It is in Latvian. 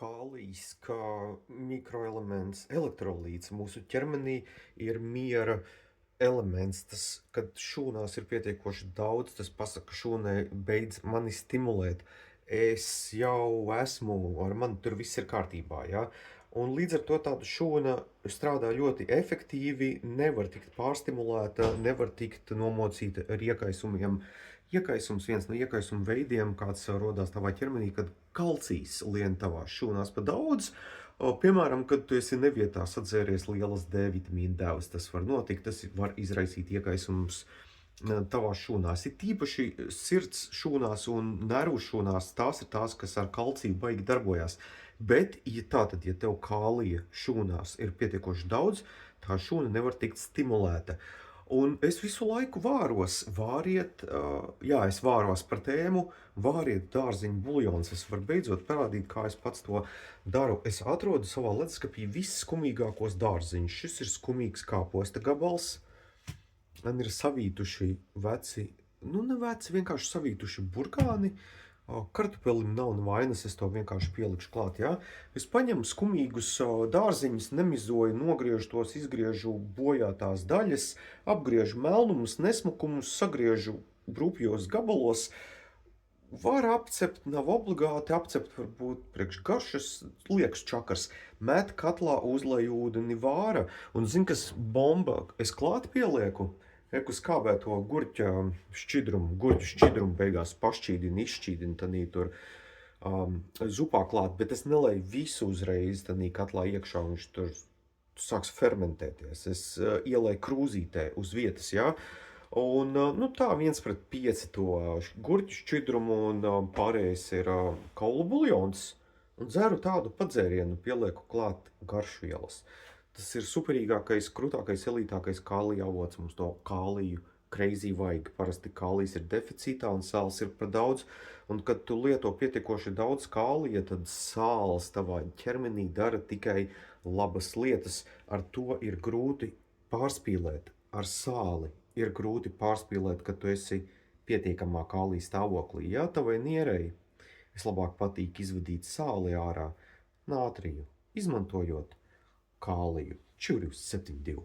Kālijs kā mikroelements, elektrolīts mūsu ķermenī ir miera elements. Tas, kad šūnās ir pietiekoši daudz, tas pasaka šūnai beidz mani stimulēt. Es jau esmu, ar mani tur viss ir kārtībā, ja? Un līdz ar to tāda šūna strādā ļoti efektīvi, nevar tikt pārstimulēta, nevar tikt nomocīta ar iekaisumiem. Iekaisums, viens no iekaisuma veidiem, kāds rodās tavā ķermenī, kad kalcijs lien tavās šūnās pa daudz. Piemēram, kad tu esi nevietā sadzēries lielas D vitamīna devas, tas var notikt, tas var izraisīt iekaisums tavās šūnās. Ir tīpaši sirds šūnās un nervu šūnās, tās ir tās, kas ar kalciju baigi darbojās. Bet, ja tev kālija šūnās ir pietiekoši daudz, tā šūna nevar tikt stimulēta. Un es visu laiku vāriet, es vāros par tēmu, vāriet dārziņu buljons. Es varu beidzot parādīt, kā es pats to daru. Es atrodu savā ledusskapī visskumīgākos dārziņus. Šis ir skumīgs kāposta gabals. Man ir savītuši veci, ne veci, vienkārši savītuši burkāni. Kartupelim nav vainas, es to vienkārši pielikšu klāt, ja? Es paņemu skumīgus dārziņus, nemizoju, nogriežu tos, izgriežu bojātās daļas, apgriežu melnumus, nesmukumus, sagriežu rupjos gabalos. Var apcept, nav obligāti apcept, varbūt priekš garšas, liekas čakars. Met katlā, uzlej ūdeni, vāra, un zin, kas bomba, es klāt pielieku. Uz kābēto gurķu šķidrumu beigās pašķīdinu, izšķīdinu tanī tur zupā klāt, bet es nelēju visu uzreiz tanī katlā iekšā, un viņš tur sāks fermentēties. Es ielēju krūzītē uz vietas, ja? Un, 1:5 to gurķu šķidrumu, un pārējais ir kaulu buljons. Un dzeru tādu padzērienu, pielieku klāt garšvielas. Tas ir superīgākais, krūtākais, elītākais kālija avots. Mums to kāliju crazy vajag. Parasti kālijs ir deficītā un sāls ir par daudz. Un kad tu lieto pietiekoši daudz kālija, tad sāls tavā ķermenī dara tikai labas lietas. Ar to ir grūti pārspīlēt. Ar sāli ir grūti pārspīlēt, kad tu esi pietiekamā kālija stāvoklī. Ja tavai nierei vislabāk patīk izvadīt sāli ārā, nātriju, izmantojot kāliju 472.